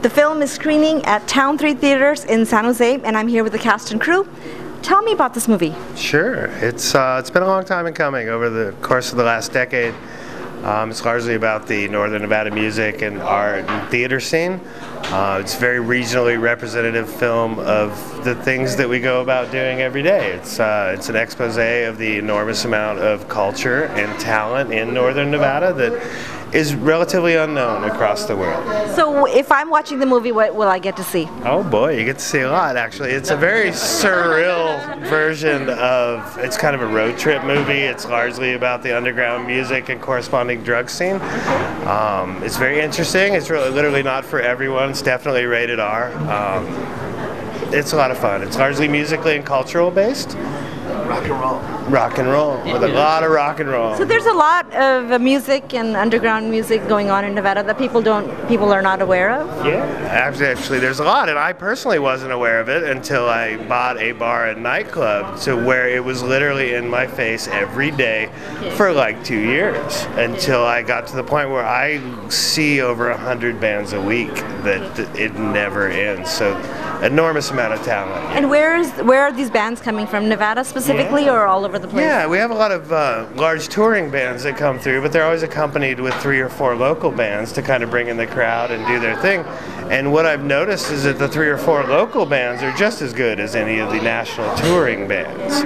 The film is screening at Town 3 Theaters in San Jose, and I'm here with the cast and crew. Tell me about this movie. Sure. It's been a long time in coming, over the course of the last decade. It's largely about the Northern Nevada music and art and theater scene. It's a very regionally representative film of the things that we go about doing every day. It's an expose of the enormous amount of culture and talent in Northern Nevada that is relatively unknown across the world. So if I'm watching the movie, what will I get to see? Oh boy, you get to see a lot actually. It's a very surreal version of, it's kind of a road trip movie. It's largely about the underground music and corresponding drug scene. It's very interesting. It's really literally not for everyone. It's definitely rated R. It's a lot of fun. It's largely musically and cultural based. Rock and roll. Rock and roll, with a lot of rock and roll. So there's a lot of music and underground music going on in Nevada that people are not aware of? Yeah, actually there's a lot, and I personally wasn't aware of it until I bought a bar and nightclub to where it was literally in my face every day for like 2 years, until I got to the point where I see over 100 bands a week that it never ends. So enormous amount of talent. And where are these bands coming from? Nevada specifically, or all over the place? Yeah, we have a lot of large touring bands that come through, but they're always accompanied with 3 or 4 local bands to kind of bring in the crowd and do their thing. And what I've noticed is that the 3 or 4 local bands are just as good as any of the national touring bands.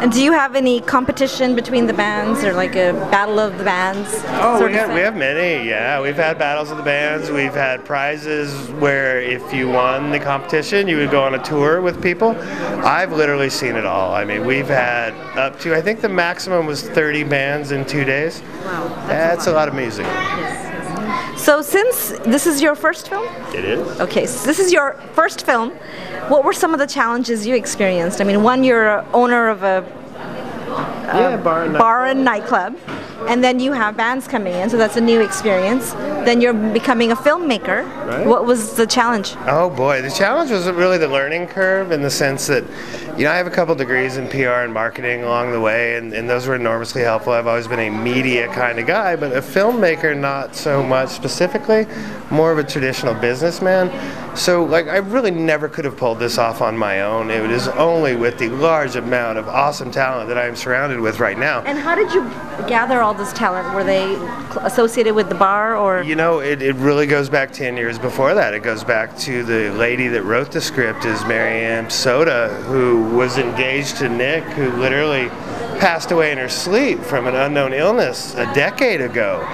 And do you have any competition between the bands, or like a battle of the bands? Oh, we have many, yeah. We've had battles of the bands. We've had prizes where if you won the competition, you would go on a tour with people. I've literally seen it all. I mean, we've had up to, I think the maximum was 30 bands in 2 days. Wow. That's a lot of music. So since this is your first film? It is. Okay, so this is your first film. What were some of the challenges you experienced? I mean, one, you're an owner of a bar and nightclub, and then you have bands coming in, so that's a new experience. Then you're becoming a filmmaker. Right. What was the challenge? Oh boy, the challenge was really the learning curve, in the sense that, you know, I have a couple degrees in PR and marketing along the way, and those were enormously helpful. I've always been a media kind of guy, but a filmmaker not so much specifically, more of a traditional businessman. So like, I really never could have pulled this off on my own. It is only with the large amount of awesome talent that I am surrounded with right now. And how did you gather all this talent? Were they associated with the bar, or? You know, it really goes back 10 years before that. It goes back to the lady that wrote the script, is Marianne Soda, who was engaged to Nick, who literally passed away in her sleep from an unknown illness a decade ago.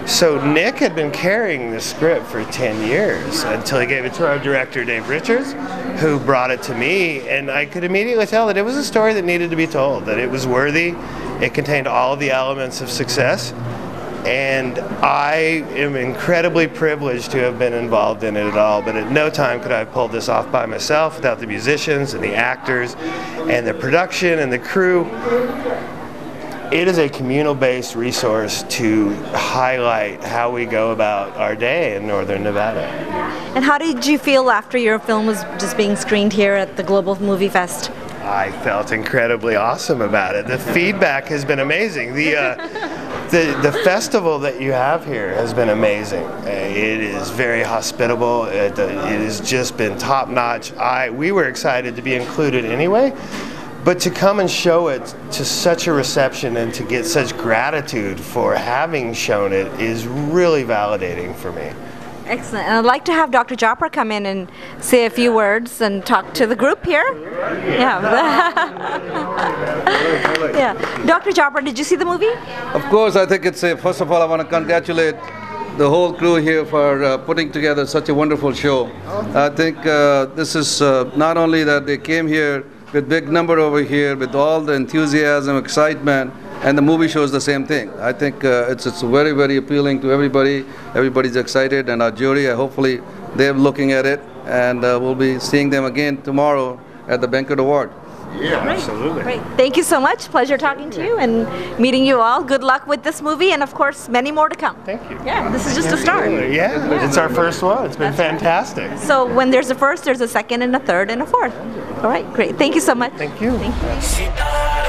So Nick had been carrying the script for 10 years until he gave it to our director, Dave Richards, who brought it to me, and I could immediately tell that it was a story that needed to be told, that it was worthy, it contained all of the elements of success, and I am incredibly privileged to have been involved in it at all, but at no time could I have pulled this off by myself without the musicians and the actors and the production and the crew. It is a communal-based resource to highlight how we go about our day in Northern Nevada. And how did you feel after your film was just being screened here at the Global Movie Fest? I felt incredibly awesome about it. The feedback has been amazing. The festival that you have here has been amazing. It is very hospitable. It has just been top-notch. We were excited to be included anyway, but to come and show it to such a reception and to get such gratitude for having shown it is really validating for me. Excellent. And I'd like to have Dr. Jopra come in and say a few words and talk to the group here. Yeah. Yeah. Dr. Jopra, did you see the movie? Of course, I think it's first of all, I want to congratulate the whole crew here for putting together such a wonderful show. I think this is not only that they came here with big number over here, with all the enthusiasm, excitement, and the movie shows the same thing. I think it's very, very appealing to everybody. Everybody's excited, and our jury, hopefully they're looking at it, and we'll be seeing them again tomorrow at the Banquet Award. Yeah, Great. absolutely. Great. Thank you so much. Pleasure talking to you and meeting you all. Good luck with this movie, and of course, many more to come. Thank you. Yeah, this is just a start. Yeah, it's our first one. It's been fantastic. So when there's a first, there's a second and a third and a fourth. All right, great. Thank you so much. Thank you. Thank you.